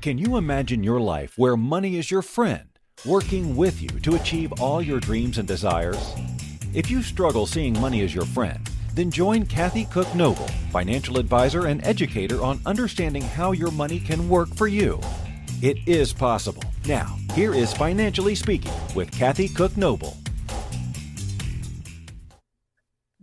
Can you imagine your life where money is your friend, working with you to achieve all your dreams and desires? If you struggle seeing money as your friend, then join Kathy Cook Noble, financial advisor and educator on understanding how your money can work for you. It is possible. Now, here is Financially Speaking with Kathy Cook Noble.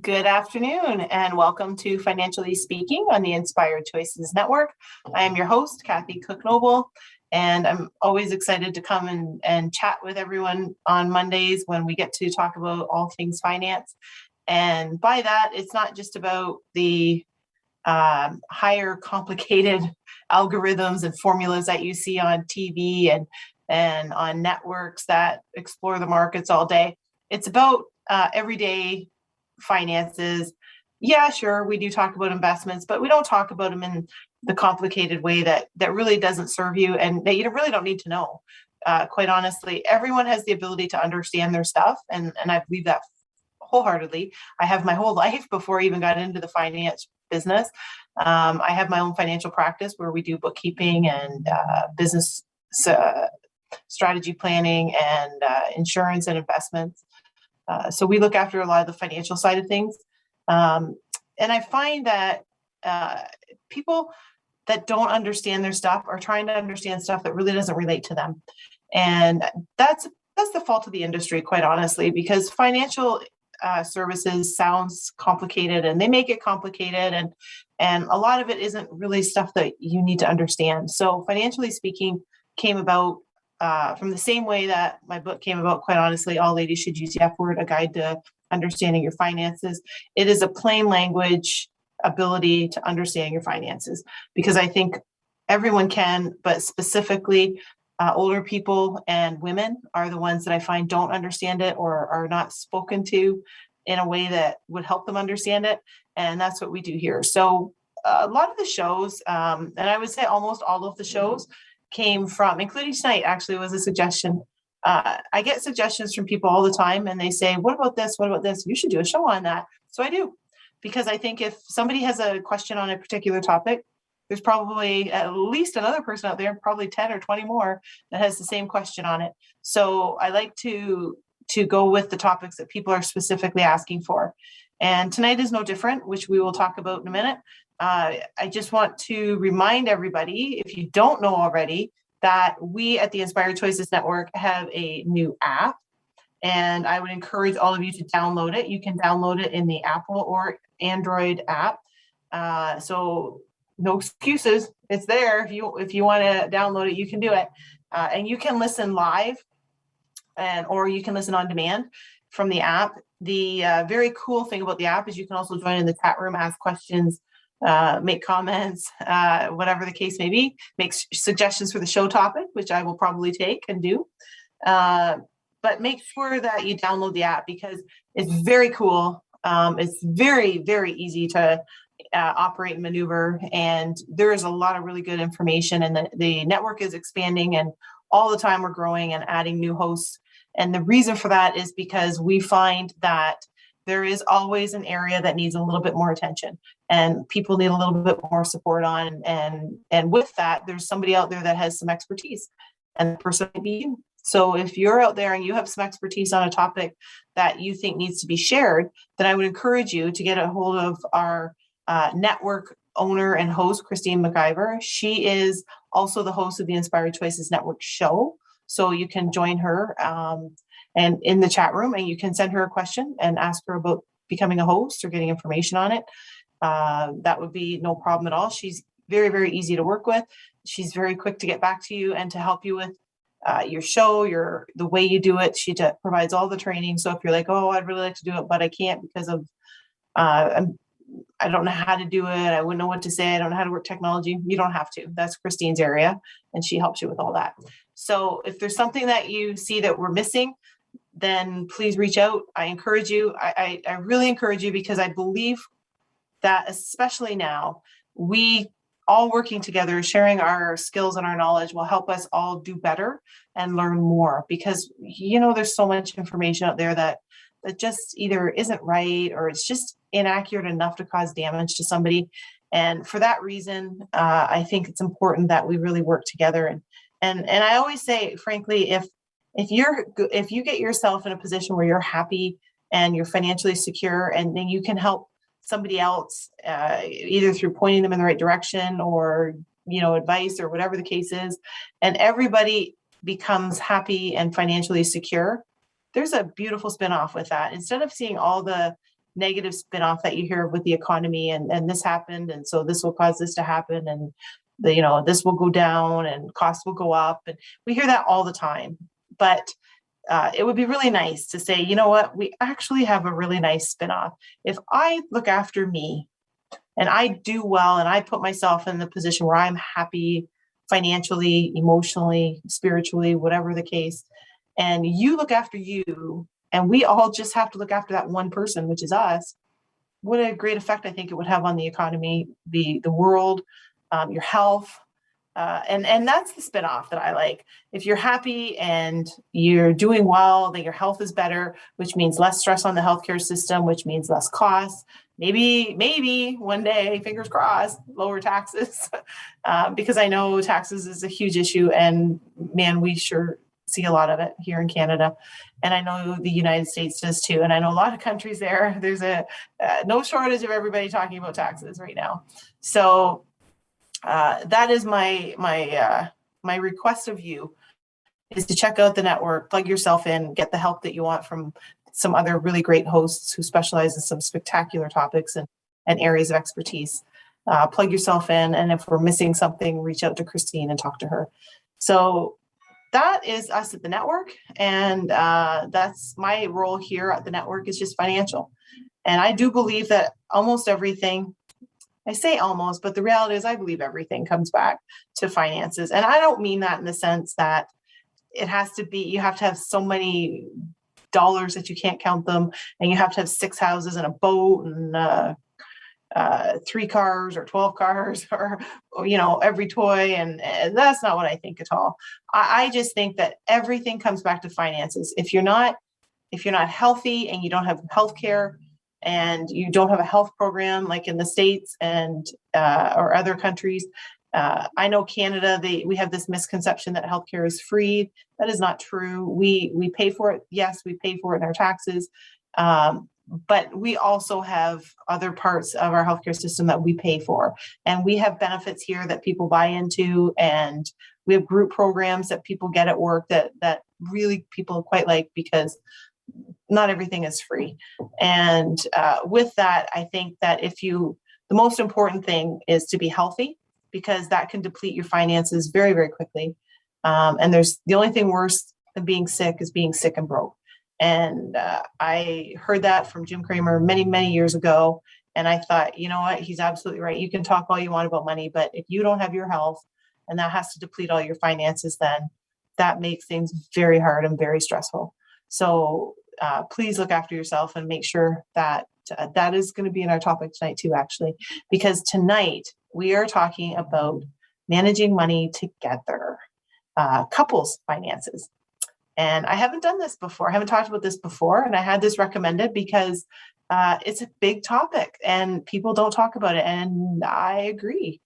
Good afternoon and welcome to Financially Speaking on the Inspired Choices Network. I am your host, Kathy Cook Noble, and I'm always excited to come and chat with everyone on Mondays when we get to talk about all things finance. And by that, it's not just about the higher complicated algorithms and formulas that you see on TV and on networks that explore the markets all day. It's about everyday finances. Yeah, sure, we do talk about investments, but we don't talk about them in the complicated way that really doesn't serve you and that you really don't need to know. Quite honestly, everyone has the ability to understand their stuff, and I believe that wholeheartedly. I have my whole life before I even got into the finance business. I have my own financial practice where we do bookkeeping and business strategy planning and insurance and investments. So we look after a lot of the financial side of things. And I find that people that don't understand their stuff are trying to understand stuff that really doesn't relate to them. And that's the fault of the industry, quite honestly, because financial services sounds complicated and they make it complicated. And a lot of it isn't really stuff that you need to understand. So Financially Speaking came about from the same way that my book came about. Quite honestly, All Ladies Should Use the F Word, a guide to understanding your finances. It is a plain language ability to understand your finances, because I think everyone can, but specifically older people and women are the ones that I find don't understand it or are not spoken to in a way that would help them understand it. And that's what we do here. So a lot of the shows, and I would say almost all of the shows, came from, including tonight actually was a suggestion. I get suggestions from people all the time and they say, what about this? What about this? You should do a show on that. So I do, because I think if somebody has a question on a particular topic, there's probably at least another person out there, probably 10 or 20 more, that has the same question on it. So I like to go with the topics that people are specifically asking for. And tonight is no different, which we will talk about in a minute. I just want to remind everybody, if you don't know already, that we at the Inspired Choices Network have a new app, and I would encourage all of you to download it. You can download it in the Apple or Android app. So no excuses. It's there. If you want to download it, you can do it. And you can listen live or you can listen on demand from the app. The very cool thing about the app is you can also join in the chat room, ask questions, make comments, whatever the case may be, make suggestions for the show topic, which I will probably take and do. But make sure that you download the app because it's very cool. It's very, very easy to operate and maneuver. And there is a lot of really good information, and the network is expanding, and all the time we're growing and adding new hosts. And the reason for that is because we find that there is always an area that needs a little bit more attention and people need a little bit more support on. And with that, there's somebody out there that has some expertise, and the person might be you. So if you're out there and you have some expertise on a topic that you think needs to be shared, then I would encourage you to get a hold of our network owner and host, Christine McIver. She is also the host of the Inspired Choices Network show. So you can join her and in the chat room, and you can send her a question and ask her about becoming a host or getting information on it. That would be no problem at all. She's very, very easy to work with. She's very quick to get back to you and to help you with your show, the way you do it. She provides all the training. So if you're like, oh, I'd really like to do it, but I can't because of I don't know how to do it. I wouldn't know what to say. I don't know how to work technology. You don't have to. That's Christine's area, and she helps you with all that. So if there's something that you see that we're missing, then please reach out. I encourage you. I really encourage you, because I believe that especially now, we all working together, sharing our skills and our knowledge will help us all do better and learn more, because, there's so much information out there that just either isn't right or it's just inaccurate enough to cause damage to somebody. And for that reason, I think it's important that we really work together. And I always say, frankly, if you get yourself in a position where you're happy and you're financially secure, and then you can help somebody else, either through pointing them in the right direction or, advice or whatever the case is, and everybody becomes happy and financially secure, there's a beautiful spinoff with that. Instead of seeing all the negative spinoff that you hear with the economy and this happened, and so this will cause this to happen, and this will go down and costs will go up, and we hear that all the time. But it would be really nice to say, you know what, we actually have a really nice spinoff. If I look after me and I do well and I put myself in the position where I'm happy financially, emotionally, spiritually, whatever the case, and you look after you, and we all just have to look after that one person, which is us, what a great effect I think it would have on the economy, the world, your health. And that's the spinoff that I like. If you're happy and you're doing well, then your health is better, which means less stress on the healthcare system, which means less costs. Maybe one day, fingers crossed, lower taxes, because I know taxes is a huge issue, and man, we sure see a lot of it here in Canada. And I know the United States does too. And I know a lot of countries there's a no shortage of everybody talking about taxes right now. So that is my request of you, is to check out the network, plug yourself in, get the help that you want from some other really great hosts who specialize in some spectacular topics and areas of expertise. Plug yourself in, and if we're missing something, reach out to Christine and talk to her. So that is us at the network, and that's my role here at the network, is just financial. And I do believe that almost everything, I say almost, but the reality is I believe everything comes back to finances. And I don't mean that in the sense that it has to be, you have to have so many dollars that you can't count them, and you have to have 6 houses and a boat and 3 cars or 12 cars or every toy. And that's not what I think at all. I just think that everything comes back to finances. If you're not healthy and you don't have health care and you don't have a health program like in the States and or other countries, I know Canada, we have this misconception that healthcare is free. That is not true. We pay for it. Yes, we pay for it in our taxes. But we also have other parts of our healthcare system that we pay for. And we have benefits here that people buy into. And we have group programs that people get at work that really people quite like, because not everything is free. And with that, I think that the most important thing is to be healthy, because that can deplete your finances very, very quickly. And the only thing worse than being sick is being sick and broke. And I heard that from Jim Cramer many, many years ago. And I thought, you know what, he's absolutely right. You can talk all you want about money, but if you don't have your health and that has to deplete all your finances, then that makes things very hard and very stressful. So please look after yourself and make sure that that is going to be in our topic tonight too, actually, because tonight we are talking about managing money together, couples finances. And I haven't done this before. I haven't talked about this before. And I had this recommended because it's a big topic and people don't talk about it. And I agree.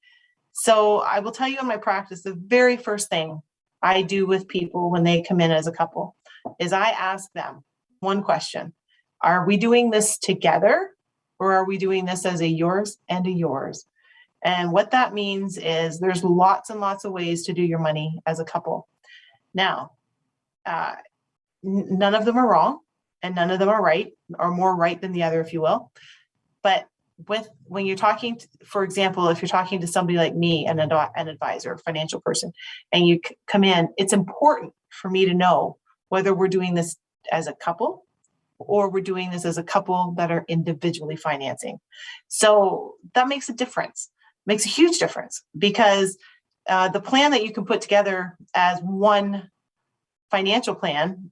So I will tell you in my practice, the very first thing I do with people when they come in as a couple is I ask them one question. Are we doing this together, or are we doing this as a yours and a yours? And what that means is there's lots and lots of ways to do your money as a couple. Now, none of them are wrong and none of them are right, or more right than the other, if you will. But when you're talking, for example, if you're talking to somebody like me, an advisor, a financial person, and you come in, it's important for me to know whether we're doing this as a couple or we're doing this as a couple that are individually financing. So that makes a difference, makes a huge difference, because the plan that you can put together as one financial plan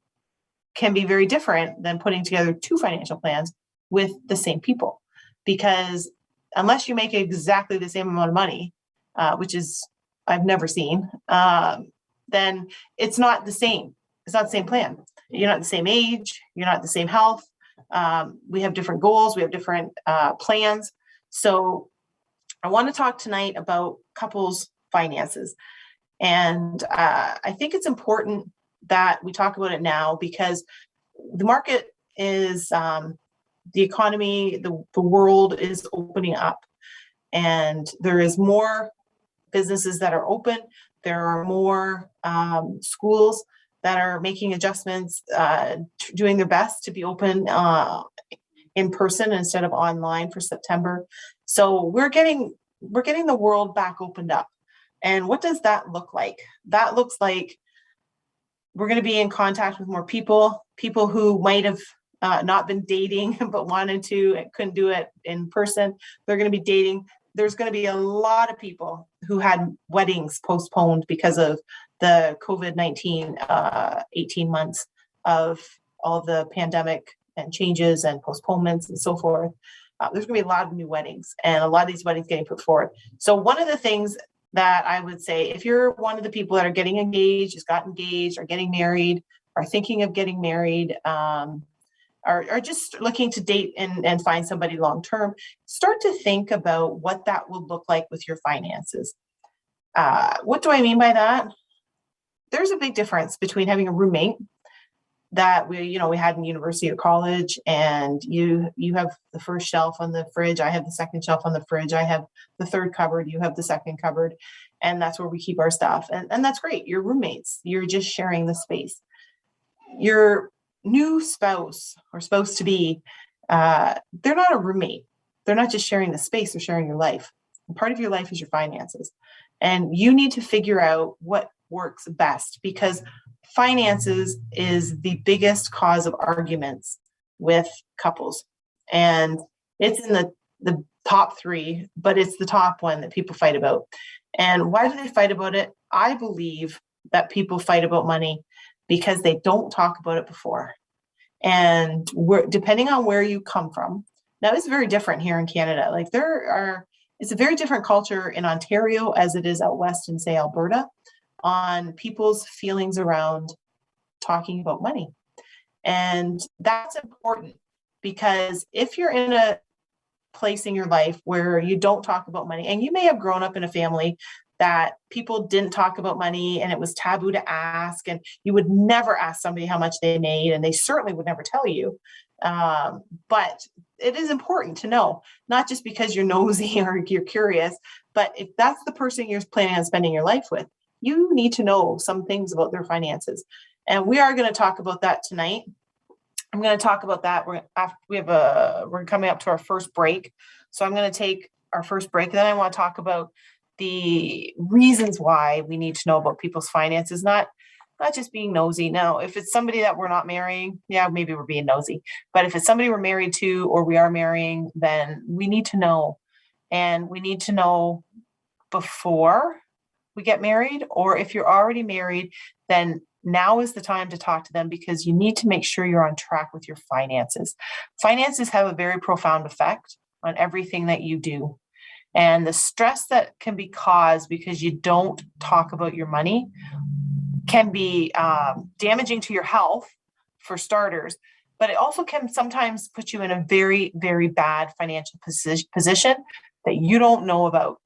can be very different than putting together 2 financial plans with the same people. Because unless you make exactly the same amount of money, which is I've never seen, then it's not the same. It's not the same plan. You're not the same age. You're not the same health. We have different goals. We have different plans. So I want to talk tonight about couples' finances. And I think it's important that we talk about it now because the market is, the economy, the world is opening up, and there is more businesses that are open. There are more schools that are making adjustments, doing their best to be open in person instead of online for September. So we're getting the world back opened up. And what does that look like? That looks like we're going to be in contact with more people who might have not been dating but wanted to and couldn't do it in person. They're going to be dating. There's going to be a lot of people who had weddings postponed because of the COVID-19 18 months of all the pandemic and changes and postponements and so forth. There's going to be a lot of new weddings and a lot of these weddings getting put forward. So one of the things that I would say, if you're one of the people that are getting engaged, just got engaged, or getting married, or thinking of getting married, are just looking to date and find somebody long-term, start to think about what that will look like with your finances. What do I mean by that? There's a big difference between having a roommate that we had in university or college, and you have the first shelf on the fridge. I have the second shelf on the fridge. I have the third cupboard. You have the second cupboard, and that's where we keep our stuff. And that's great. You're roommates. You're just sharing the space. Your new spouse or spouse to be, they're not a roommate. They're not just sharing the space. They're sharing your life. And part of your life is your finances, and you need to figure out what works best, because finances is the biggest cause of arguments with couples. And it's in the top 3, but it's the top one that people fight about. And why do they fight about it? I believe that people fight about money because they don't talk about it before. And depending on where you come from, now it's very different here in Canada. Like it's a very different culture in Ontario as it is out west in, say, Alberta, on people's feelings around talking about money. And that's important, because if you're in a place in your life where you don't talk about money, and you may have grown up in a family that people didn't talk about money and it was taboo to ask, and you would never ask somebody how much they made, and they certainly would never tell you. But it is important to know, not just because you're nosy or you're curious, but if that's the person you're planning on spending your life with, you need to know some things about their finances. And we are going to talk about that tonight. I'm going to talk about that. We're coming up to our first break. So I'm going to take our first break. And then I want to talk about the reasons why we need to know about people's finances, not just being nosy. Now, if it's somebody that we're not marrying, yeah, maybe we're being nosy. But if it's somebody we're married to or we are marrying, then we need to know. And we need to know before we get married, or if you're already married, then now is the time to talk to them, because you need to make sure you're on track with your finances. Finances have a very profound effect on everything that you do. And the stress that can be caused because you don't talk about your money can be damaging to your health, for starters, but it also can sometimes put you in a very, very bad financial position that you don't know about.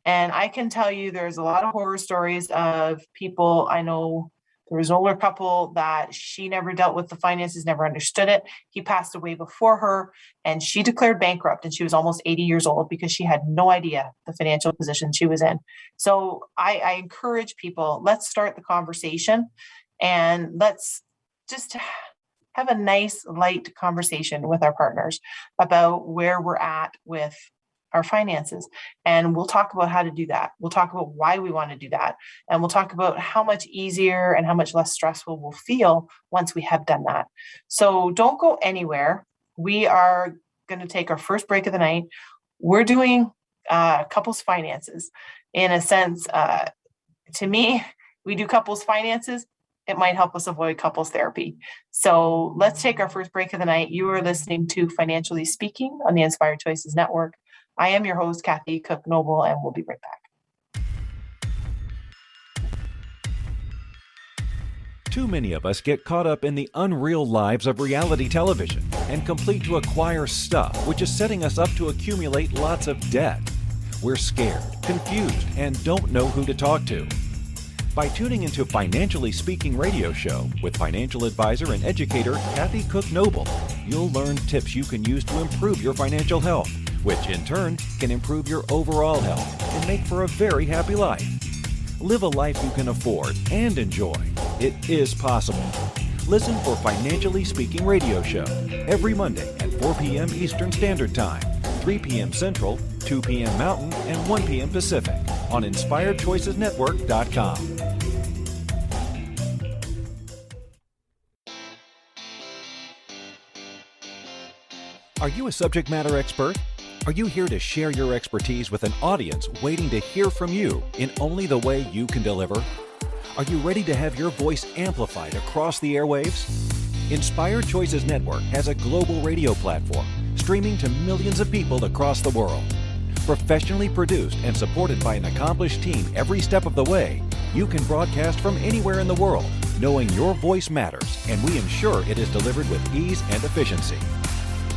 And I can tell you there's a lot of horror stories of people. I know there was an older couple that she never dealt with the finances, never understood it. He passed away before her, and she declared bankrupt, and she was almost 80 years old because she had no idea the financial position she was in. So I encourage people, let's start the conversation, and let's just have a nice, light conversation with our partners about where we're at with our finances. And we'll talk about how to do that. We'll talk about why we want to do that. And we'll talk about how much easier and how much less stressful we'll feel once we have done that. So don't go anywhere. We are going to take our first break of the night. We're doing couples finances. In a sense, to me, we do couples finances. It might help us avoid couples therapy. So let's take our first break of the night. You are listening to Financially Speaking on the Inspired Choices Network. I am your host, Kathy Cook Noble, and we'll be right back. Too many of us get caught up in the unreal lives of reality television and complete to acquire stuff, which is setting us up to accumulate lots of debt. we're scared, confused, and don't know who to talk to. By tuning into Financially Speaking radio show with financial advisor and educator Kathy Cook Noble, you'll learn tips you can use to improve your financial health, which in turn can improve your overall health and make for a very happy life. Live a life you can afford and enjoy. It is possible. Listen for Financially Speaking radio show every Monday at 4 p.m. Eastern Standard Time, 3 p.m. Central, 2 p.m. Mountain, and 1 p.m. Pacific on InspiredChoicesNetwork.com. Are you a subject matter expert? Are you here to share your expertise with an audience waiting to hear from you in only the way you can deliver? Are you ready to have your voice amplified across the airwaves? Inspired Choices Network has a global radio platform streaming to millions of people across the world. Professionally produced and supported by an accomplished team every step of the way, you can broadcast from anywhere in the world, knowing your voice matters, and we ensure it is delivered with ease and efficiency.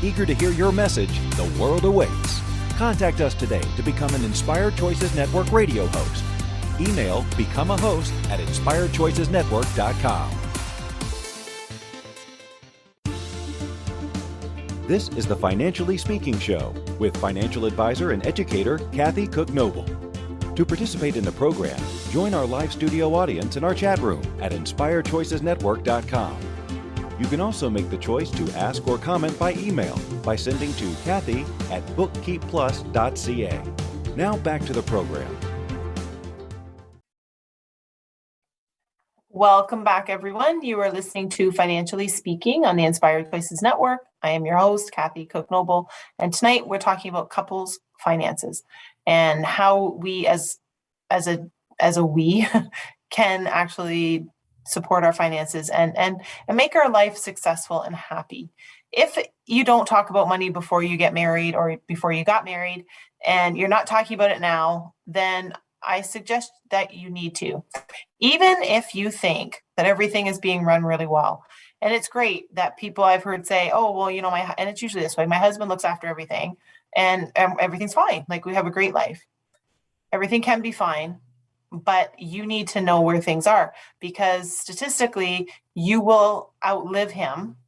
Eager to hear your message, the world awaits. Contact us today to become an Inspired Choices Network radio host. Email become a host at inspiredchoicesnetwork.com. This is the Financially Speaking Show with financial advisor and educator Kathy Cook Noble. To participate in the program, join our live studio audience in our chat room at inspiredchoicesnetwork.com. You can also make the choice to ask or comment by email by sending to Kathy@bookkeepplus.ca. Now back to the program. Welcome back, everyone. You are listening to Financially Speaking on the Inspired Choices Network. I am your host, Kathy Cook Noble, and tonight we're talking about couples' finances and how we, as a we, can actually support our finances and make our life successful and happy. If you don't talk about money before you get married or before you got married, and you're not talking about it now, then I suggest that you need to. Even if you think that everything is being run really well. And it's great that people I've heard say, oh, well, you know, and it's usually this way, my husband looks after everything and everything's fine. Like, we have a great life. Everything can be fine, but you need to know where things are, because statistically you will outlive him.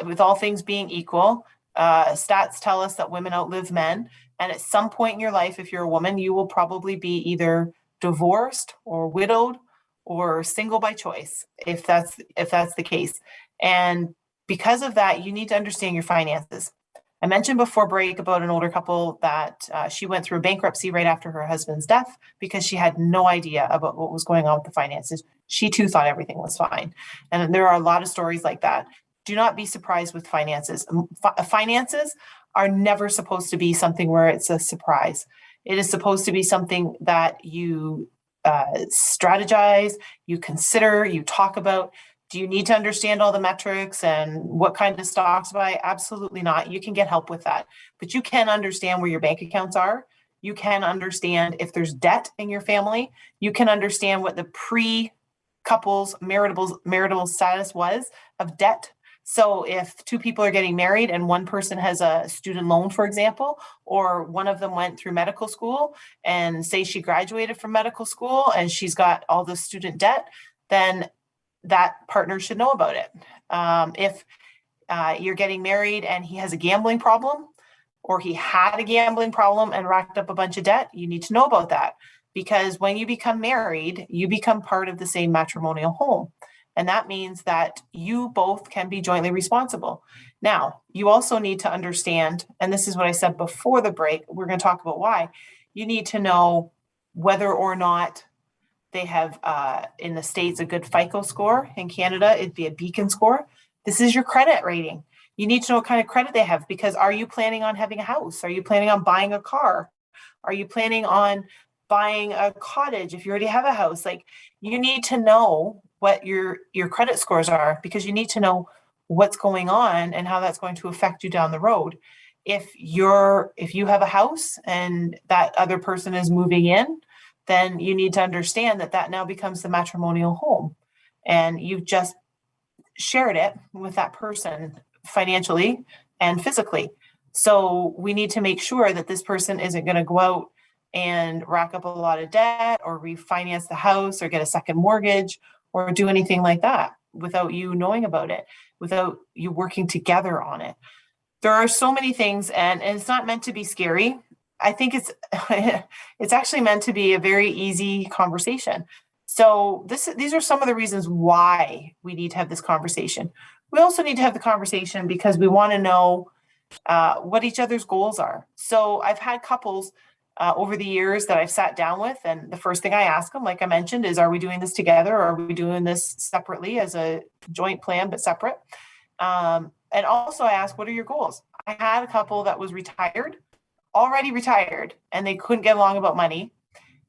With all things being equal, stats tell us that women outlive men. And at some point in your life, if you're a woman, you will probably be either divorced or widowed or single by choice, if that's the case. And because of that, you need to understand your finances. I mentioned before break about an older couple that she went through bankruptcy right after her husband's death because she had no idea about what was going on with the finances. She too thought everything was fine. And there are a lot of stories like that. Do not be surprised with finances. Finances are never supposed to be something where it's a surprise. It is supposed to be something that you strategize, you consider, you talk about. Do you need to understand all the metrics and what kind of stocks to buy? Absolutely not. You can get help with that, but you can understand where your bank accounts are. You can understand if there's debt in your family. You can understand what the pre-couple's marital status was of debt. So if two people are getting married and one person has a student loan, for example, or one of them went through medical school and say she graduated from medical school and she's got all the student debt, then that partner should know about it. If you're getting married and he has a gambling problem, or he had a gambling problem and racked up a bunch of debt, you need to know about that, because when you become married, you become part of the same matrimonial home. And that means that you both can be jointly responsible. Now, you also need to understand, and this is what I said before the break, we're going to talk about why. You need to know whether or not they have, in the States, a good FICO score. In Canada, it'd be a Beacon score. This is your credit rating. You need to know what kind of credit they have, because are you planning on having a house? Are you planning on buying a car? Are you planning on buying a cottage if you already have a house? Like, you need to know what your credit scores are, because you need to know what's going on and how that's going to affect you down the road. If you have a house and that other person is moving in, then you need to understand that now becomes the matrimonial home, and you've just shared it with that person financially and physically. So we need to make sure that this person isn't going to go out and rack up a lot of debt or refinance the house or get a second mortgage or do anything like that without you knowing about it, without you working together on it. There are so many things, and it's not meant to be scary. I think it's it's actually meant to be a very easy conversation. So these are some of the reasons why we need to have this conversation. We also need to have the conversation because we want to know what each other's goals are. So I've had couples over the years that I've sat down with, and the first thing I ask them, like I mentioned, is, are we doing this together, or are we doing this separately as a joint plan but separate? And also I ask, what are your goals? I had a couple that was already retired, and they couldn't get along about money.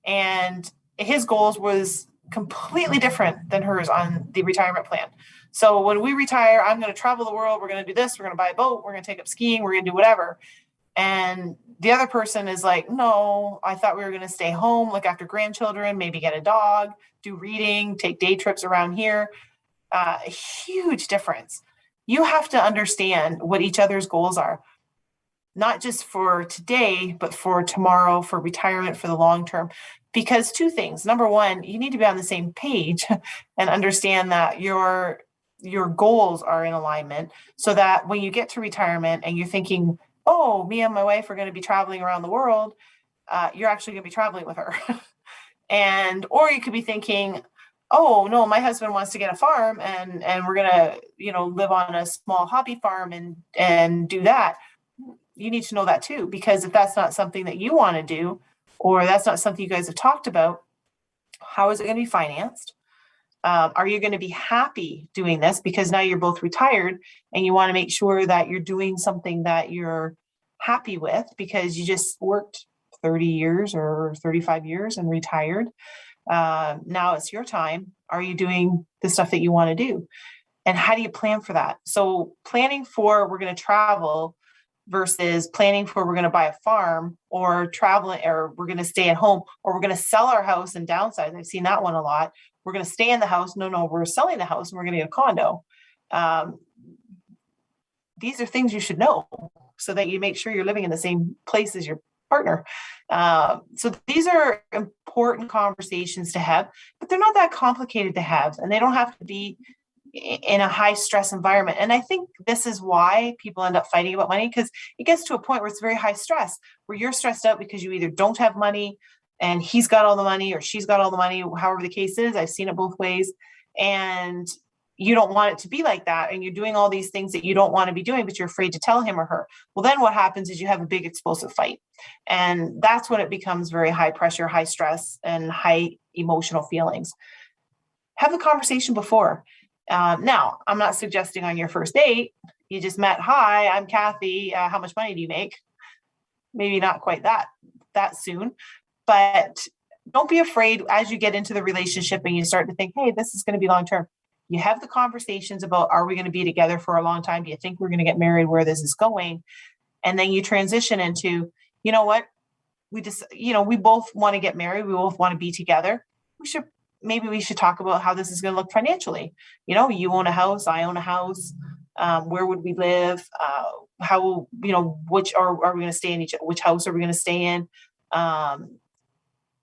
And his goals was completely different than hers on the retirement plan. So when we retire, I'm going to travel the world. We're going to do this. We're going to buy a boat. We're going to take up skiing. We're going to do whatever. And the other person is like, no, I thought we were going to stay home, look after grandchildren, maybe get a dog, do reading, take day trips around here. A huge difference. You have to understand what each other's goals are, not just for today, but for tomorrow, for retirement, for the long term. Because two things. Number one, you need to be on the same page and understand that your goals are in alignment, so that when you get to retirement and you're thinking, oh, me and my wife are going to be traveling around the world, you're actually going to be traveling with her. Or you could be thinking, oh no, my husband wants to get a farm and we're going to, live on a small hobby farm and do that. You need to know that too, because if that's not something that you want to do, or that's not something you guys have talked about, how is it going to be financed? Are you going to be happy doing this? Because now you're both retired and you want to make sure that you're doing something that you're happy with, because you just worked 30 years or 35 years and retired. Now it's your time. Are you doing the stuff that you want to do? And how do you plan for that? So planning for, we're going to travel, versus planning for, we're going to buy a farm, or traveling, or we're going to stay at home, or we're going to sell our house and downsize. I've seen that one a lot. We're going to stay in the house. No, we're selling the house and we're going to get a condo. These are things you should know so that you make sure you're living in the same place as your partner. So these are important conversations to have, but they're not that complicated to have, and they don't have to be in a high stress environment. And I think this is why people end up fighting about money, because it gets to a point where it's very high stress, where you're stressed out because you either don't have money and he's got all the money, or she's got all the money, however the case is. I've seen it both ways. And you don't want it to be like that. And you're doing all these things that you don't want to be doing, but you're afraid to tell him or her. Well, then what happens is you have a big explosive fight. And that's when it becomes very high pressure, high stress, and high emotional feelings. Have the conversation before. Now, I'm not suggesting on your first date, you just met, hi, I'm Kathy, how much money do you make? Maybe not quite that soon, but don't be afraid as you get into the relationship and you start to think, hey, this is going to be long-term. You have the conversations about, are we going to be together for a long time? Do you think we're going to get married? Where this is going? And then you transition into, you know what? We both want to get married. We both want to be together. Maybe we should talk about how this is going to look financially. You own a house, I own a house. Where would we live? How, which are we going to stay in which house are we going to stay in?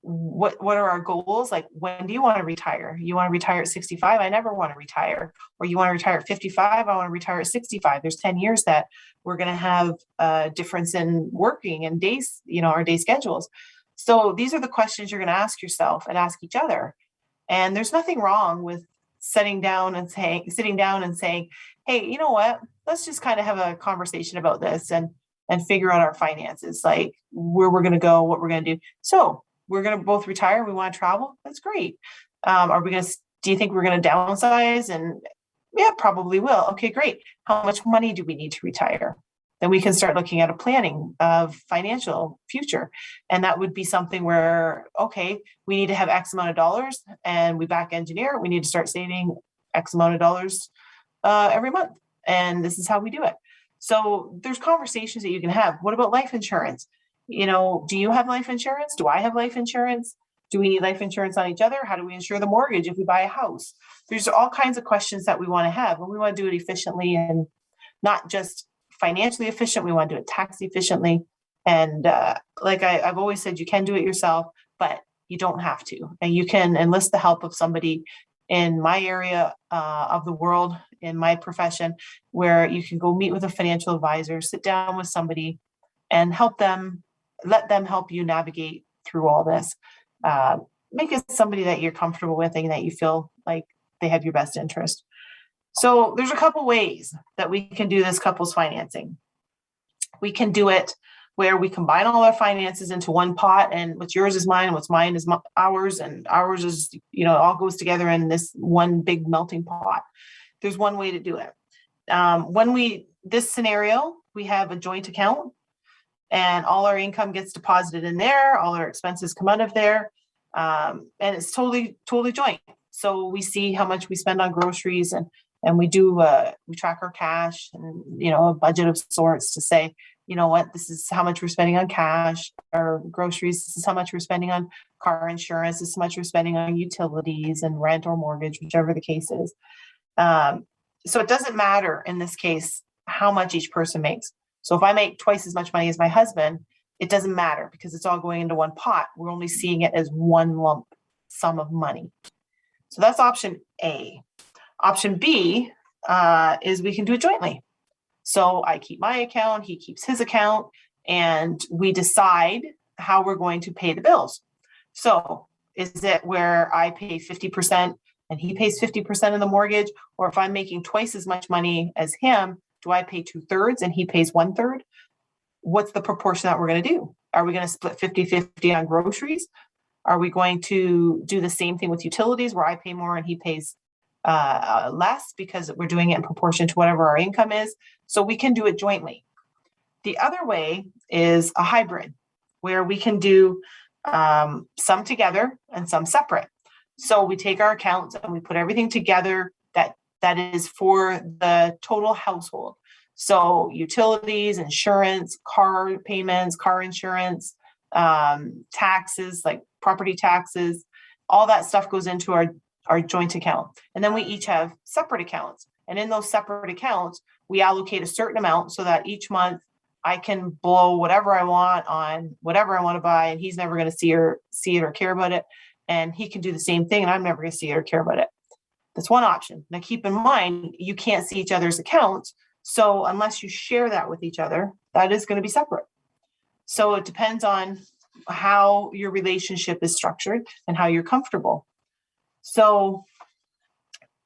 What are our goals? Like, when do you want to retire? You want to retire at 65? I never want to retire. Or you want to retire at 55? I want to retire at 65. There's 10 years that we're going to have a difference in working and days, our day schedules. So these are the questions you're going to ask yourself and ask each other. And there's nothing wrong with sitting down and saying, hey, you know what? Let's just kind of have a conversation about this and figure out our finances, like where we're going to go, what we're going to do. So we're going to both retire. We want to travel. That's great. Do you think we're going to downsize? And yeah, probably will. Okay, great. How much money do we need to retire? Then we can start looking at a planning of financial future. And that would be something where, okay, we need to have X amount of dollars, and we back engineer. We need to start saving X amount of dollars every month. And this is how we do it. So there's conversations that you can have. What about life insurance? Do you have life insurance? Do I have life insurance? Do we need life insurance on each other? How do we insure the mortgage if we buy a house? There's all kinds of questions that we want to have, and we want to do it efficiently and not just financially efficient. We want to do it tax efficiently. And like I've always said, you can do it yourself, but you don't have to. And you can enlist the help of somebody in my area of the world, in my profession, where you can go meet with a financial advisor, sit down with somebody and let them help you navigate through all this. Make it somebody that you're comfortable with and that you feel like they have your best interest. So there's a couple ways that we can do this couples financing. We can do it where we combine all our finances into one pot, and what's yours is mine, what's mine is ours, and ours is, it all goes together in this one big melting pot. There's one way to do it. This scenario, we have a joint account and all our income gets deposited in there, all our expenses come out of there, and it's totally joint. So we see how much we spend on groceries, and we track our cash and, a budget of sorts to say, this is how much we're spending on cash or groceries. This is how much we're spending on car insurance. This is how much we're spending on utilities and rent or mortgage, whichever the case is. So it doesn't matter in this case how much each person makes. So if I make twice as much money as my husband, it doesn't matter because it's all going into one pot. We're only seeing it as one lump sum of money. So that's option A. Option B is we can do it jointly. So I keep my account, he keeps his account, and we decide how we're going to pay the bills. So is it where I pay 50% and he pays 50% of the mortgage? Or if I'm making twice as much money as him, do I pay 2/3 and he pays 1/3? What's the proportion that we're going to do? Are we going to split 50-50 on groceries? Are we going to do the same thing with utilities where I pay more and he pays less because we're doing it in proportion to whatever our income is? So we can do it jointly. The other way is a hybrid where we can do some together and some separate. So we take our accounts and we put everything together that is for the total household. So utilities, insurance, car payments, car insurance, taxes like property taxes, all that stuff goes into our joint account. And then we each have separate accounts. And in those separate accounts, we allocate a certain amount so that each month I can blow whatever I want on whatever I want to buy, and he's never going to see it or care about it. And he can do the same thing, and I'm never going to see it or care about it. That's one option. Now, keep in mind, you can't see each other's accounts. So unless you share that with each other, that is going to be separate. So it depends on how your relationship is structured and how you're comfortable. So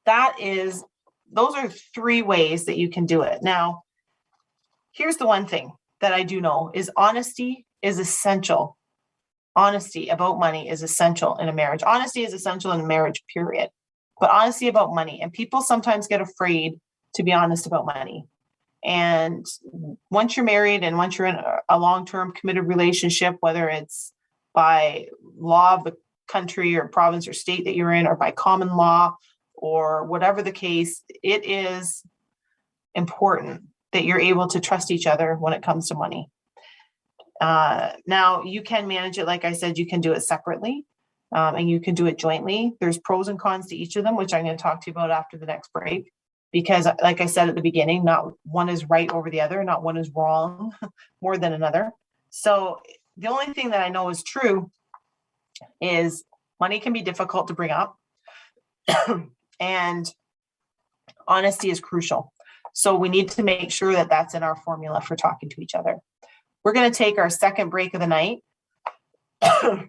those are 3 ways that you can do it. Now, here's the one thing that I do know is honesty is essential. Honesty about money is essential in a marriage. Honesty is essential in a marriage, period. But honesty about money, and people sometimes get afraid to be honest about money. And once you're married and once you're in a long-term committed relationship, whether it's by law of the country or province or state that you're in, or by common law, or whatever the case, it is important that you're able to trust each other when it comes to money. Now, you can manage it. Like I said, you can do it separately and you can do it jointly. There's pros and cons to each of them, which I'm going to talk to you about after the next break. Because like I said at the beginning, not one is right over the other, not one is wrong more than another. So the only thing that I know is true is money can be difficult to bring up and honesty is crucial. So we need to make sure that that's in our formula for talking to each other. We're going to take our second break of the night.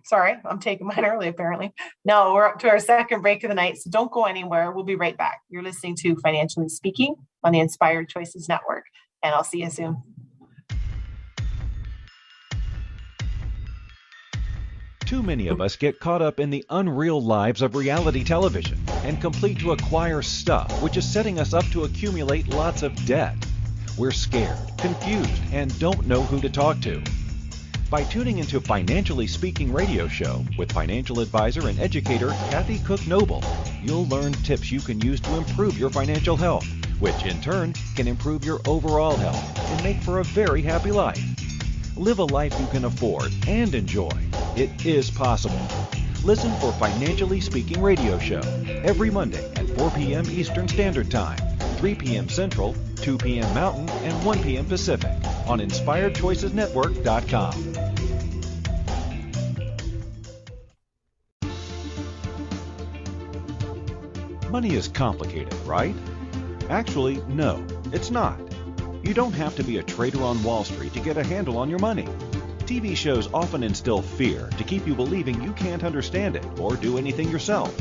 Sorry, I'm taking mine early, apparently. No, we're up to our second break of the night, so don't go anywhere. We'll be right back. You're listening to Financially Speaking on the Inspired Choices Network, and I'll see you soon. Too many of us get caught up in the unreal lives of reality television and complete to acquire stuff, which is setting us up to accumulate lots of debt. We're scared, confused, and don't know who to talk to. By tuning into Financially Speaking radio show with financial advisor and educator Kathy Cook Noble, you'll learn tips you can use to improve your financial health, which in turn can improve your overall health and make for a very happy life. Live a life you can afford and enjoy. It is possible. Listen for Financially Speaking radio show every Monday at 4 p.m. Eastern Standard Time 3 p.m. Central, 2 p.m. Mountain, and 1 p.m. Pacific on InspiredChoicesNetwork.com. Money is complicated, right? Actually, no, it's not. You don't have to be a trader on Wall Street to get a handle on your money. TV shows often instill fear to keep you believing you can't understand it or do anything yourself.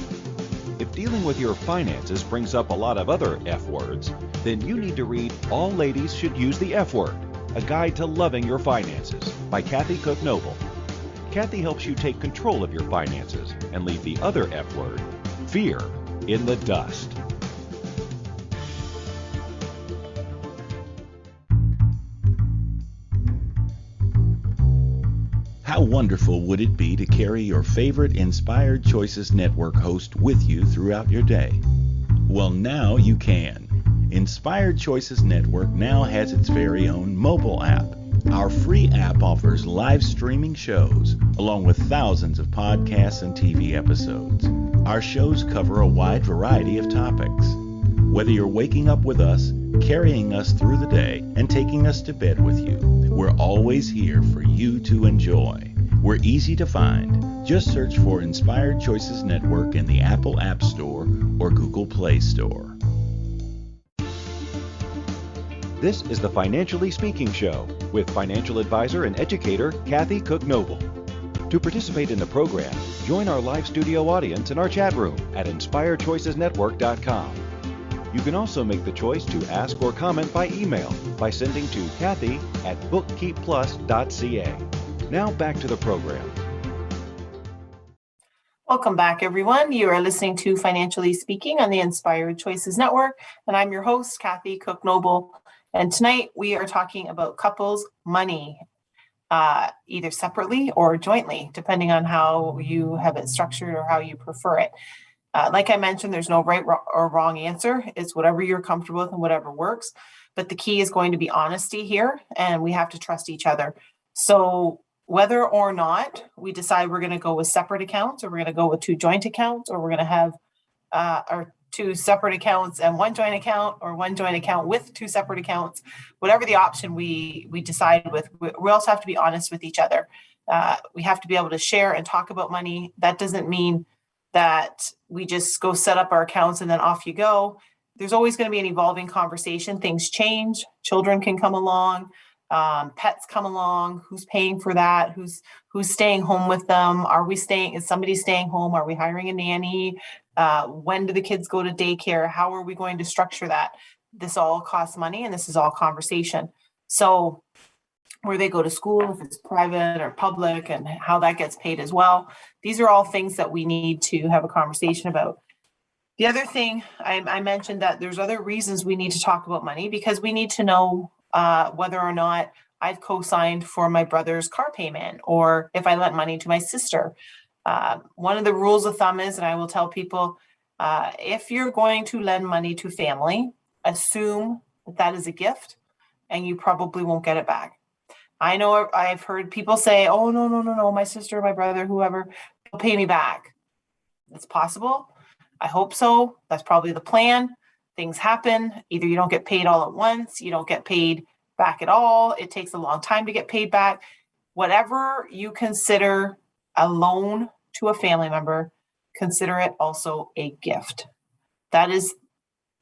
If dealing with your finances brings up a lot of other F words, then you need to read All Ladies Should Use the F Word, A Guide to Loving Your Finances by Kathy Cook Noble. Kathy helps you take control of your finances and leave the other F word, fear, in the dust. How wonderful would it be to carry your favorite Inspired Choices Network host with you throughout your day? Well, now you can. Inspired Choices Network now has its very own mobile app. Our free app offers live streaming shows, along with thousands of podcasts and TV episodes. Our shows cover a wide variety of topics. Whether you're waking up with us, carrying us through the day, and taking us to bed with you, we're always here for you to enjoy. We're easy to find. Just search for Inspired Choices Network in the Apple App Store or Google Play Store. This is the Financially Speaking Show with financial advisor and educator Kathy Cook Noble. To participate in the program, join our live studio audience in our chat room at InspiredChoicesNetwork.com. You can also make the choice to ask or comment by email by sending to Kathy@bookkeepplus.ca. Now back to the program. Welcome back, everyone. You are listening to Financially Speaking on the Inspired Choices Network, and I'm your host, Kathy Cook Noble. And tonight we are talking about couples' money, either separately or jointly, depending on how you have it structured or how you prefer it. Like I mentioned, there's no right or wrong answer. It's whatever you're comfortable with and whatever works. But the key is going to be honesty here, and we have to trust each other. So whether or not we decide we're going to go with separate accounts, or we're going to go with two joint accounts, or we're going to have our two separate accounts and one joint account, or one joint account with two separate accounts, whatever the option we decide with, we also have to be honest with each other. We have to be able to share and talk about money. That doesn't mean that we just go set up our accounts and then off you go. There's always going to be an evolving conversation. Things change. Children can come along. Pets come along. Who's paying for that? Who's staying home with them? Is somebody staying home? Are we hiring a nanny? When do the kids go to daycare? How are we going to structure that? This all costs money, and this is all conversation. So where they go to school, if it's private or public, and how that gets paid as well. These are all things that we need to have a conversation about. The other thing, I mentioned that there's other reasons we need to talk about money, because we need to know whether or not I've co-signed for my brother's car payment, or if I lent money to my sister. One of the rules of thumb is, and I will tell people, if you're going to lend money to family, assume that is a gift and you probably won't get it back. I know I've heard people say, oh, no, my sister, my brother, whoever, will pay me back. It's possible. I hope so. That's probably the plan. Things happen. Either you don't get paid all at once, you don't get paid back at all. It takes a long time to get paid back. Whatever you consider a loan to a family member, consider it also a gift. That is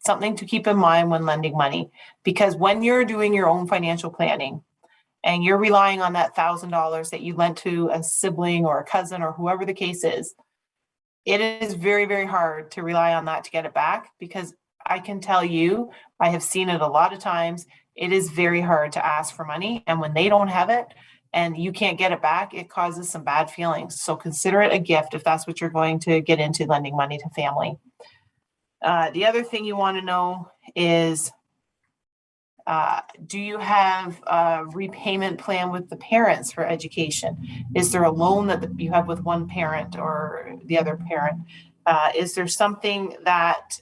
something to keep in mind when lending money, because when you're doing your own financial planning, and you're relying on that $1,000 that you lent to a sibling or a cousin or whoever the case is, it is very, very hard to rely on that to get it back, because I can tell you, I have seen it a lot of times. It is very hard to ask for money. And when they don't have it and you can't get it back, it causes some bad feelings. So consider it a gift if that's what you're going to get into, lending money to family. The other thing you want to know is, do you have a repayment plan with the parents for education? Is there a loan that you have with one parent or the other parent? Is there something that,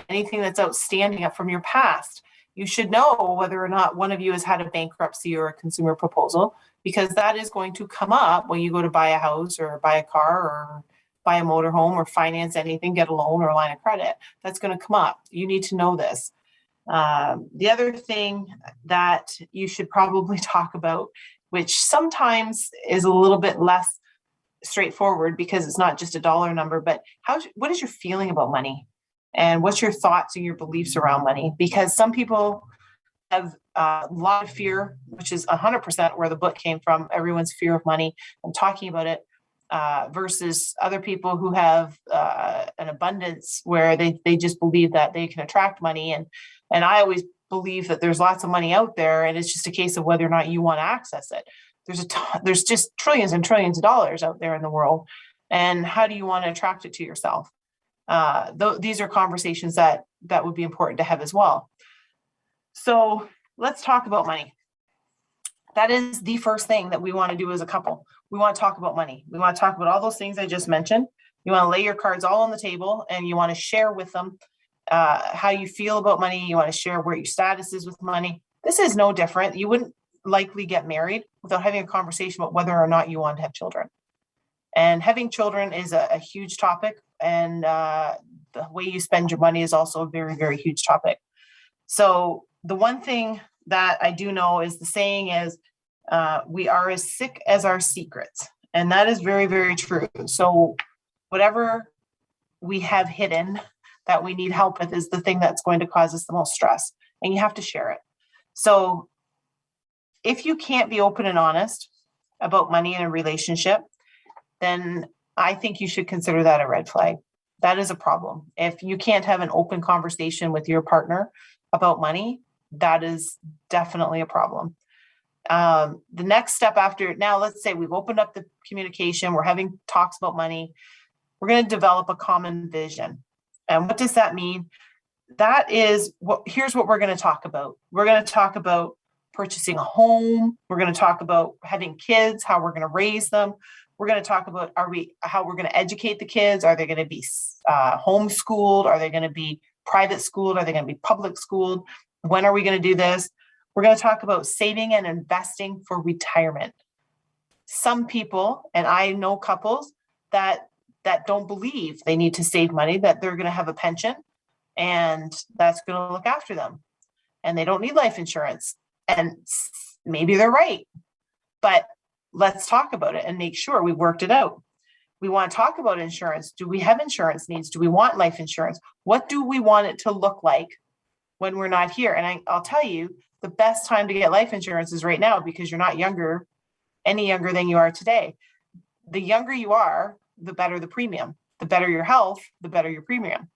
anything that's outstanding from your past? You should know whether or not one of you has had a bankruptcy or a consumer proposal, because that is going to come up when you go to buy a house or buy a car or buy a motorhome or finance anything, get a loan or a line of credit. That's going to come up. You need to know this. The other thing that you should probably talk about, which sometimes is a little bit less straightforward because it's not just a dollar number, but what is your feeling about money? And what's your thoughts and your beliefs around money? Because some people have a lot of fear, which is 100% where the book came from, everyone's fear of money and talking about it, versus other people who have an abundance where they just believe that they can attract money. And I always believe that there's lots of money out there, and it's just a case of whether or not you want to access it. There's just trillions and trillions of dollars out there in the world. And how do you want to attract it to yourself? These are conversations that would be important to have as well. So let's talk about money. That is the first thing that we want to do as a couple. We want to talk about money. We want to talk about all those things I just mentioned. You want to lay your cards all on the table, and you want to share with them how you feel about money. You want to share where your status is with money. This is no different. You wouldn't likely get married without having a conversation about whether or not you want to have children. And having children is a huge topic. And the way you spend your money is also a very, very huge topic. So the one thing that I do know is the saying is, we are as sick as our secrets. And that is very, very true. So whatever we have hidden that we need help with is the thing that's going to cause us the most stress. And you have to share it. So if you can't be open and honest about money in a relationship, then I think you should consider that a red flag. That is a problem. If you can't have an open conversation with your partner about money, that is definitely a problem. The next step after, now let's say we've opened up the communication, we're having talks about money, we're going to develop a common vision. And what does that mean? That is here's what we're going to talk about. We're going to talk about purchasing a home. We're going to talk about having kids, how we're going to raise them. We're going to talk about how we're going to educate the kids. Are they going to be homeschooled? Are they going to be private schooled? Are they going to be public schooled? When are we going to do this? We're going to talk about saving and investing for retirement. Some people, and I know couples that don't believe they need to save money, that they're going to have a pension and that's going to look after them. And they don't need life insurance. And maybe they're right. But let's talk about it and make sure we've worked it out. We want to talk about insurance. Do we have insurance needs? Do we want life insurance? What do we want it to look like when we're not here? And I'll tell you, the best time to get life insurance is right now because you're not any younger than you are today. The younger you are, the better the premium. The better your health, the better your premium.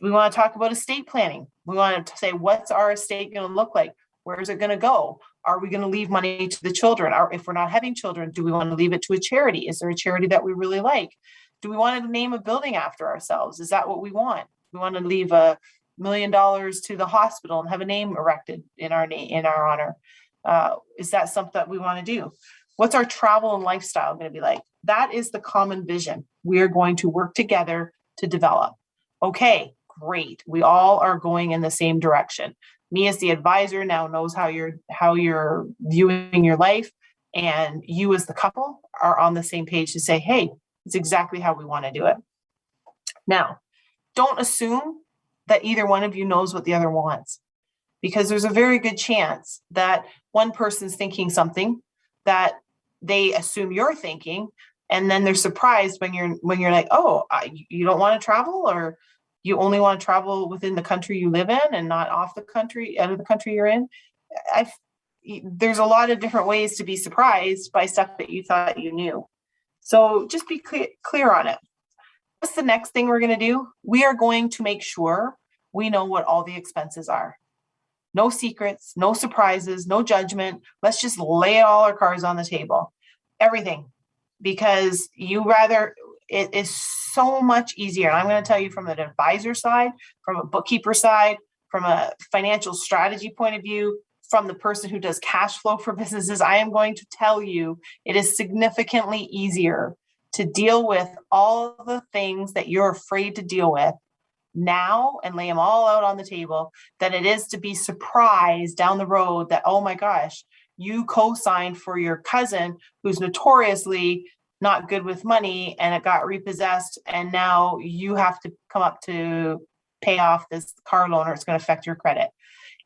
We want to talk about estate planning. We want to say, what's our estate going to look like? Where is it going to go? Are we going to leave money to the children? Or if we're not having children, do we want to leave it to a charity? Is there a charity that we really like? Do we want to name a building after ourselves? Is that what we want? We want to leave $1 million to the hospital and have a name erected in our honor. Is that something that we want to do? What's our travel and lifestyle going to be like? That is the common vision we are going to work together to develop. Okay, great. We all are going in the same direction. Me as the advisor now knows how you're viewing your life, and you as the couple are on the same page to say, hey, it's exactly how we want to do it. Now, don't assume that either one of you knows what the other wants, because there's a very good chance that one person's thinking something that they assume you're thinking, and then they're surprised when you're like, oh, you don't want to travel, or you only want to travel within the country you live in and not out of the country you're in. There's a lot of different ways to be surprised by stuff that you thought you knew. So just be clear on it. What's the next thing we're going to do? We are going to make sure we know what all the expenses are. No secrets, no surprises, no judgment. Let's just lay all our cards on the table. Everything. Because it is so much easier. And I'm going to tell you from an advisor side, from a bookkeeper side, from a financial strategy point of view, from the person who does cash flow for businesses, I am going to tell you it is significantly easier to deal with all the things that you're afraid to deal with now and lay them all out on the table than it is to be surprised down the road that, oh my gosh, you co-signed for your cousin who's notoriously not good with money and it got repossessed, and now you have to come up to pay off this car loan or it's going to affect your credit.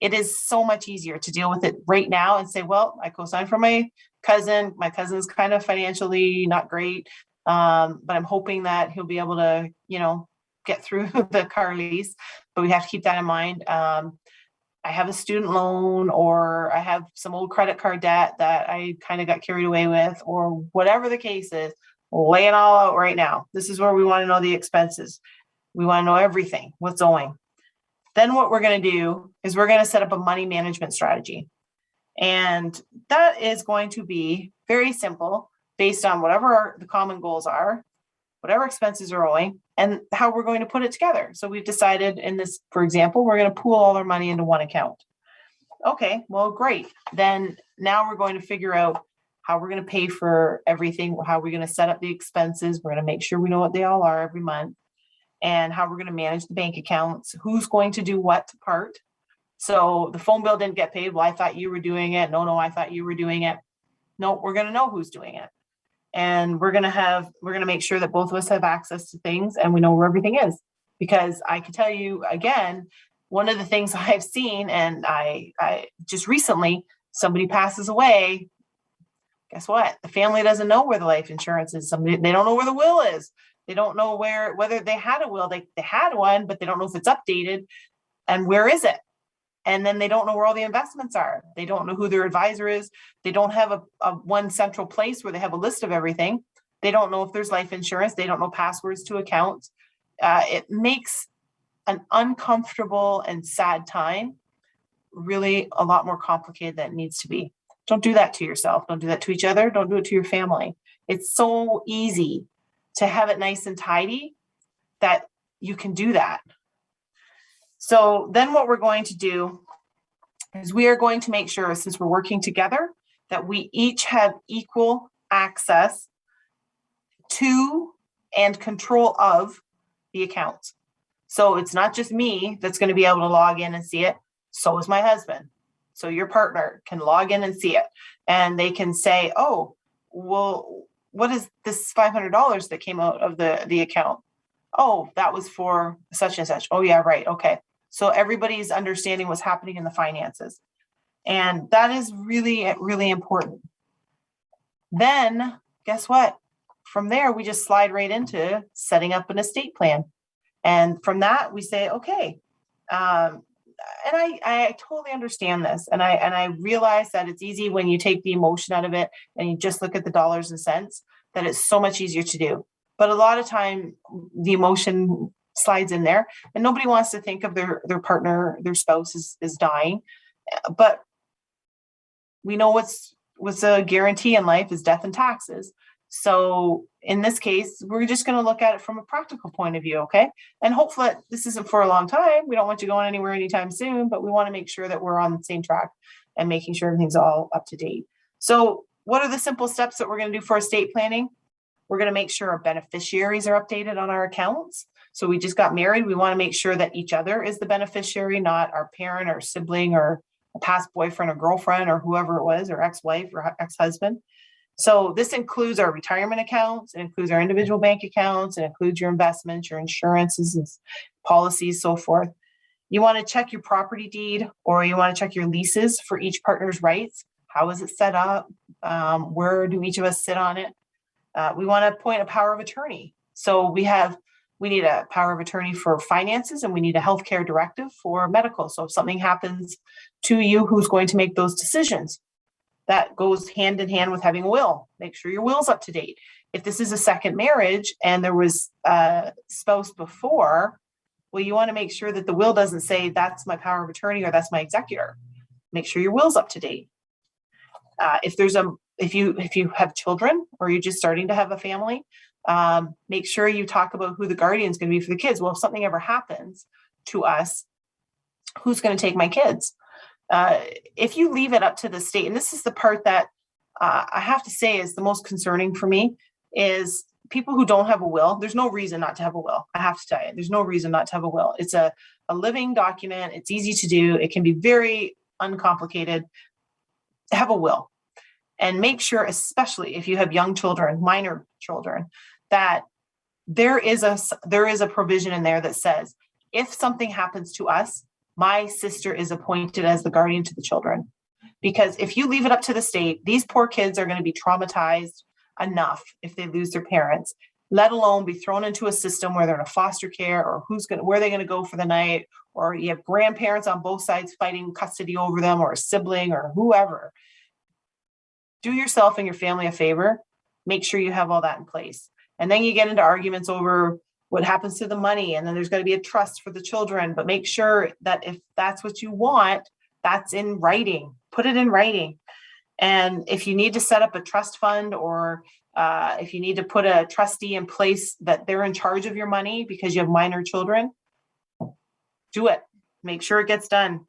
It is so much easier to deal with it right now and say, well, I co-signed for my cousin. My cousin's kind of financially not great, but I'm hoping that he'll be able to, get through the car lease. But we have to keep that in mind. I have a student loan, or I have some old credit card debt that I kind of got carried away with, or whatever the case is. Lay it all out right now. This is where we want to know the expenses. We want to know everything, what's owing. Then what we're going to do is we're going to set up a money management strategy. And that is going to be very simple, based on whatever the common goals are, whatever expenses are owing, and how we're going to put it together. So we've decided in this, for example, we're going to pool all our money into one account. Okay, well, great. Then now we're going to figure out how we're going to pay for everything, how we're going to set up the expenses. We're going to make sure we know what they all are every month, and how we're going to manage the bank accounts, who's going to do what part. So the phone bill didn't get paid. Well, I thought you were doing it. No, I thought you were doing it. No, we're going to know who's doing it. And we're going to make sure that both of us have access to things and we know where everything is. Because I can tell you again, one of the things I've seen, and I just recently, somebody passes away. Guess what? The family doesn't know where the life insurance is. They don't know where the will is. They don't know whether they had a will. They had one, but they don't know if it's updated. And where is it? And then they don't know where all the investments are. They don't know who their advisor is. They don't have a one central place where they have a list of everything. They don't know if there's life insurance. They don't know passwords to accounts. It makes an uncomfortable and sad time really a lot more complicated than it needs to be. Don't do that to yourself. Don't do that to each other. Don't do it to your family. It's so easy to have it nice and tidy that you can do that. So then what we're going to do is we are going to make sure, since we're working together, that we each have equal access to and control of the accounts. So it's not just me that's going to be able to log in and see it. So is my husband. So your partner can log in and see it. And they can say, oh, well, what is this $500 that came out of the account? Oh, that was for such and such. Oh, yeah, right. Okay. So everybody's understanding what's happening in the finances. And that is really, really important. Then guess what? From there, we just slide right into setting up an estate plan. And from that, we say, okay. And I totally understand this. And I realize that it's easy when you take the emotion out of it and you just look at the dollars and cents, that it's so much easier to do. But a lot of time the emotion slides in there, and nobody wants to think of their partner, their spouse is dying. But we know what's a guarantee in life is death and taxes. So in this case, we're just going to look at it from a practical point of view. Okay. And hopefully this isn't for a long time. We don't want you going anywhere anytime soon, but we want to make sure that we're on the same track and making sure everything's all up to date. So what are the simple steps that we're going to do for estate planning? We're going to make sure our beneficiaries are updated on our accounts. So we just got married. We want to make sure that each other is the beneficiary, not our parent or sibling or a past boyfriend or girlfriend or whoever it was, or ex-wife or ex-husband. So this includes our retirement accounts, it includes our individual bank accounts, it includes your investments, your insurances and policies, so forth. You want to check your property deed, or you want to check your leases for each partner's rights. How is it set up? Where do each of us sit on it? We want to appoint a power of attorney. So we need a power of attorney for finances, and we need a healthcare directive for medical. So if something happens to you, who's going to make those decisions? That goes hand in hand with having a will. Make sure your will's up to date. If this is a second marriage and there was a spouse before, well, you want to make sure that the will doesn't say that's my power of attorney or that's my executor. Make sure your will's up to date. If you have children or you're just starting to have a family, make sure you talk about who the guardian is going to be for the kids. Well, if something ever happens to us, who's going to take my kids? If you leave it up to the state, and this is the part that I have to say is the most concerning for me, is people who don't have a will. There's no reason not to have a will. I have to tell you, there's no reason not to have a will. It's a living document. It's easy to do. It can be very uncomplicated. Have a will. And make sure, especially if you have young children, minor children, that there is a provision in there that says, if something happens to us, my sister is appointed as the guardian to the children. Because if you leave it up to the state, these poor kids are going to be traumatized enough if they lose their parents, let alone be thrown into a system where they're in a foster care, or where they're going to go for the night, or you have grandparents on both sides fighting custody over them, or a sibling or whoever. Do yourself and your family a favor. Make sure you have all that in place. And then you get into arguments over what happens to the money. And then there's got to be a trust for the children. But make sure that if that's what you want, that's in writing. Put it in writing. And if you need to set up a trust fund, or if you need to put a trustee in place that they're in charge of your money because you have minor children, do it. Make sure it gets done.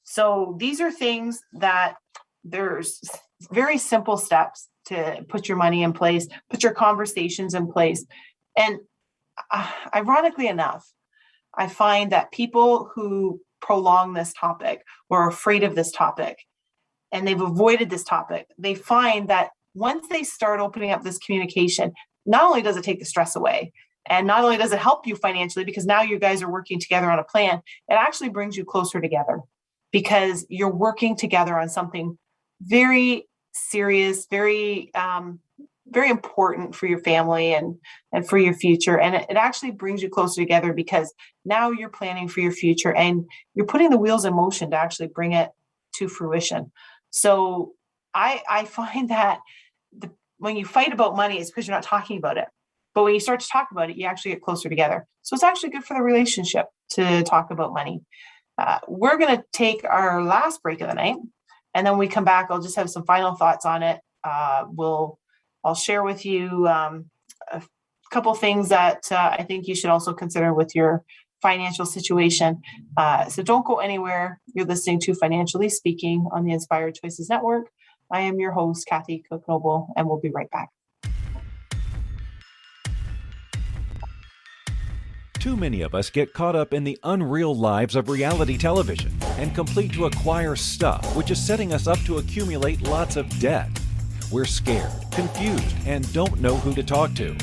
So these are things that there's very simple steps to put your money in place, put your conversations in place. And ironically enough, I find that people who prolong this topic or are afraid of this topic, and they've avoided this topic, they find that once they start opening up this communication, not only does it take the stress away, and not only does it help you financially, because now you guys are working together on a plan, it actually brings you closer together because you're working together on something very serious, very, very important for your family and for your future. And it actually brings you closer together because now you're planning for your future and you're putting the wheels in motion to actually bring it to fruition. So I find that when you fight about money, it's because you're not talking about it. But when you start to talk about it, you actually get closer together. So it's actually good for the relationship to talk about money. We're going to take our last break of the night. And then when we come back, I'll just have some final thoughts on it. I'll share with you a couple things that I think you should also consider with your financial situation. So don't go anywhere. You're listening to Financially Speaking on the Inspired Choices Network. I am your host, Kathy Cook Noble, and we'll be right back. Too many of us get caught up in the unreal lives of reality television and complete to acquire stuff, which is setting us up to accumulate lots of debt. We're scared, confused, and don't know who to talk to.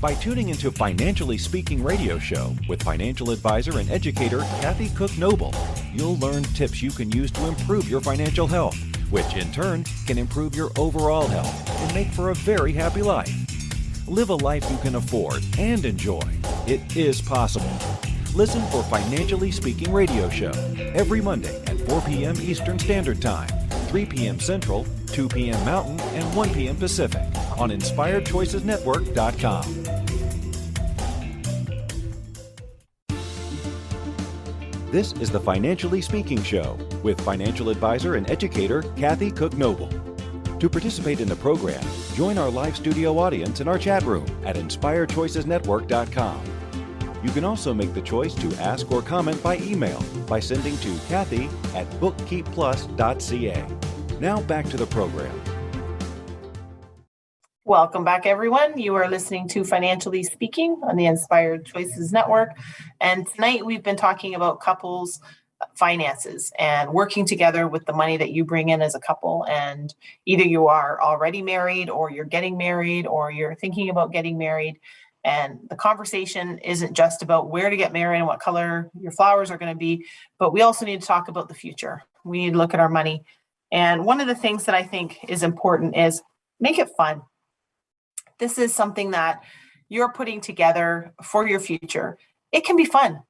By tuning into Financially Speaking radio show with financial advisor and educator Kathy Cook Noble, you'll learn tips you can use to improve your financial health, which in turn can improve your overall health and make for a very happy life. Live a life you can afford and enjoy. It is possible. Listen for Financially Speaking radio show every Monday at 4 p.m. Eastern Standard Time, 3 p.m. Central, 2 p.m. Mountain, and 1 p.m. Pacific on InspiredChoicesNetwork.com. This is the Financially Speaking Show with financial advisor and educator Kathy Cook Noble. To participate in the program, join our live studio audience in our chat room at InspiredChoicesNetwork.com. You can also make the choice to ask or comment by email by sending to Kathy@bookkeepplus.ca. Now back to the program. Welcome back, everyone. You are listening to Financially Speaking on the Inspired Choices Network. And tonight we've been talking about couples finances and working together with the money that you bring in as a couple. And either you are already married, or you're getting married, or you're thinking about getting married. And the conversation isn't just about where to get married and what color your flowers are going to be, but we also need to talk about the future. We need to look at our money. And one of the things that I think is important is make it fun. This is something that you're putting together for your future. It can be fun.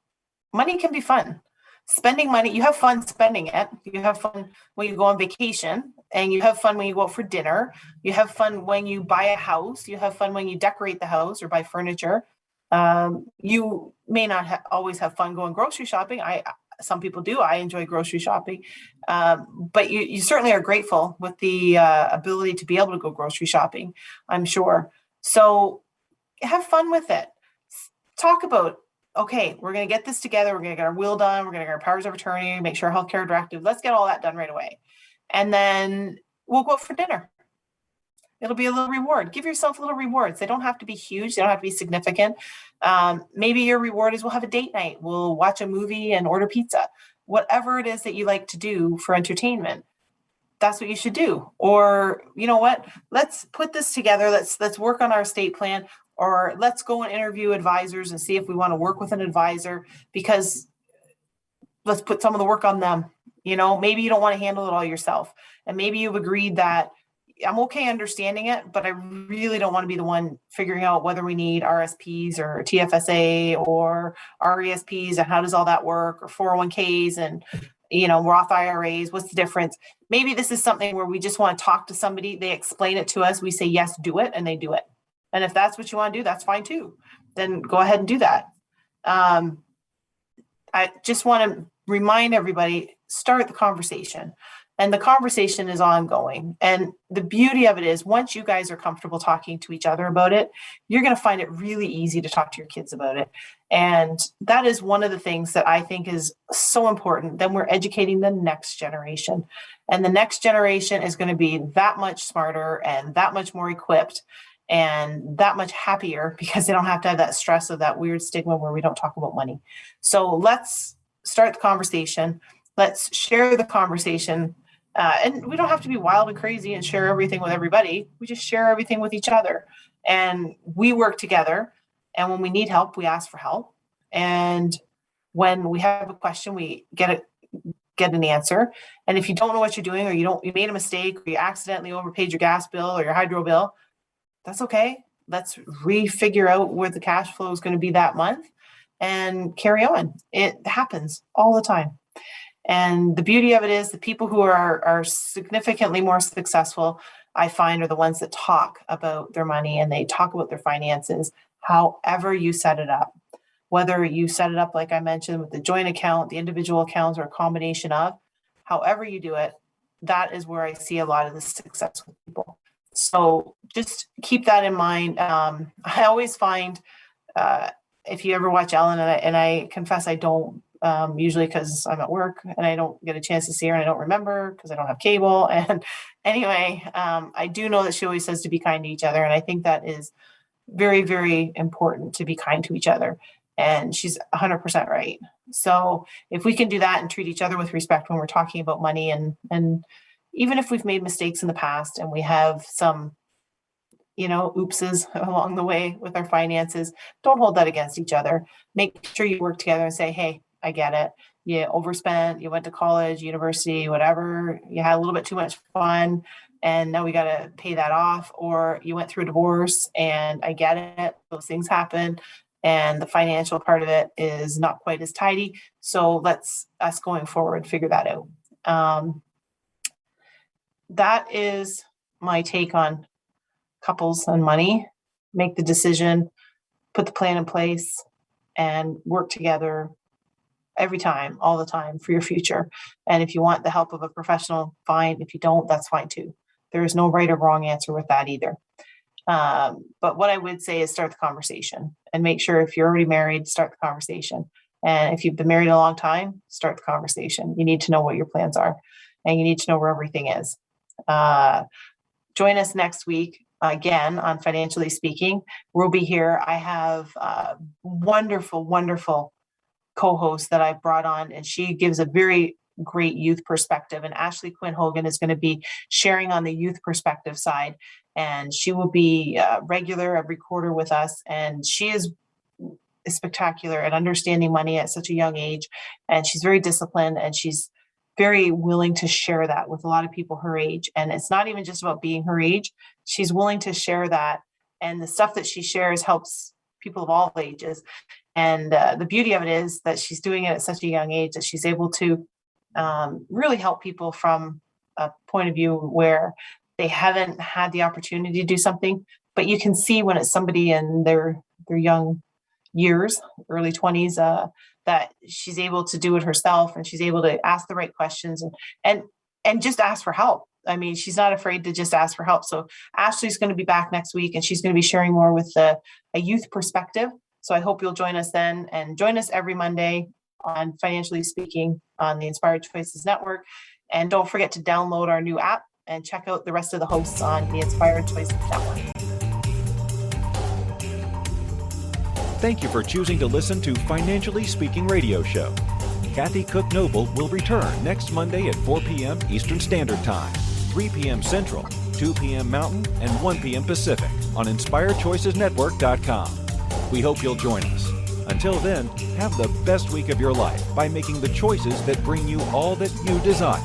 Money can be fun. Spending money, you have fun spending it. You have fun when you go on vacation, and you have fun when you go out for dinner. You have fun when you buy a house. You have fun when you decorate the house or buy furniture. You may not always have fun going grocery shopping. Some people do. I enjoy grocery shopping, but you certainly are grateful with the ability to be able to go grocery shopping, I'm sure. So have fun with it. Talk about, okay, we're going to get this together. We're going to get our will done. We're going to get our powers of attorney, make sure our healthcare directive. Let's get all that done right away. And then we'll go out for dinner. It'll be a little reward. Give yourself little rewards. They don't have to be huge. They don't have to be significant. Maybe your reward is we'll have a date night. We'll watch a movie and order pizza. Whatever it is that you like to do for entertainment, that's what you should do. Or, you know what, let's put this together. Let's work on our estate plan, or let's go and interview advisors and see if we want to work with an advisor, because let's put some of the work on them. Maybe you don't want to handle it all yourself. And maybe you've agreed that I'm okay understanding it, but I really don't want to be the one figuring out whether we need RSPs or TFSA or RESPs and how does all that work, or 401ks and, Roth IRAs. What's the difference? Maybe this is something where we just want to talk to somebody. They explain it to us. We say, yes, do it. And they do it. And if that's what you want to do, that's fine too. Then go ahead and do that. I just want to remind everybody, start the conversation. And the conversation is ongoing. And the beauty of it is, once you guys are comfortable talking to each other about it, you're going to find it really easy to talk to your kids about it. And that is one of the things that I think is so important. Then we're educating the next generation. And the next generation is going to be that much smarter and that much more equipped and that much happier, because they don't have to have that stress of that weird stigma where we don't talk about money. So let's start the conversation. Let's share the conversation. And we don't have to be wild and crazy and share everything with everybody. We just share everything with each other. And we work together. And when we need help, we ask for help. And when we have a question, we get an answer. And if you don't know what you're doing, or you made a mistake, or you accidentally overpaid your gas bill or your hydro bill, that's okay. Let's refigure out where the cash flow is going to be that month and carry on. It happens all the time. And the beauty of it is, the people who are significantly more successful, I find, are the ones that talk about their money and they talk about their finances, however you set it up. Whether you set it up, like I mentioned, with the joint account, the individual accounts, or a combination of, however you do it, that is where I see a lot of the success with people. So just keep that in mind. I always find, if you ever watch Ellen, and I confess I don't, usually because I'm at work and I don't get a chance to see her, and I don't remember because I don't have cable. And anyway, I do know that she always says to be kind to each other. And I think that is very, very important, to be kind to each other. And she's 100% right. So if we can do that and treat each other with respect when we're talking about money, and even if we've made mistakes in the past and we have some, oopses along the way with our finances, don't hold that against each other. Make sure you work together and say, hey, I get it. You overspent, you went to college, university, whatever. You had a little bit too much fun and now we got to pay that off. Or you went through a divorce, and I get it. Those things happen. And the financial part of it is not quite as tidy. So let's, us going forward, figure that out. That is my take on couples and money. Make the decision, put the plan in place, and work together every time, all the time, for your future. And if you want the help of a professional, fine. If you don't, that's fine too. There is no right or wrong answer with that either. But what I would say is start the conversation, and make sure, if you're already married, start the conversation. And if you've been married a long time, start the conversation. You need to know what your plans are, and you need to know where everything is. Join us next week again on Financially Speaking. We'll be here. I have a wonderful, wonderful co-host that I've brought on, and she gives a very great youth perspective. And Ashley Quinn Hogan is going to be sharing on the youth perspective side. And she will be regular every quarter with us. And she is spectacular at understanding money at such a young age. And she's very disciplined, and she's very willing to share that with a lot of people her age. And it's not even just about being her age. She's willing to share that. And the stuff that she shares helps people of all ages. And the beauty of it is that she's doing it at such a young age that she's able to really help people from a point of view where they haven't had the opportunity to do something. But you can see when it's somebody in their young years, early 20s, that she's able to do it herself, and she's able to ask the right questions and just ask for help. I mean, she's not afraid to just ask for help. So Ashley's going to be back next week, and she's going to be sharing more with a youth perspective. So I hope you'll join us then, and join us every Monday on Financially Speaking on the Inspired Choices Network. And don't forget to download our new app and check out the rest of the hosts on the Inspired Choices Network. Thank you for choosing to listen to Financially Speaking Radio Show. Kathy Cook Noble will return next Monday at 4 p.m. Eastern Standard Time. 3 p.m. Central, 2 p.m. Mountain, and 1 p.m. Pacific on InspiredChoicesNetwork.com. We hope you'll join us. Until then, have the best week of your life by making the choices that bring you all that you desire.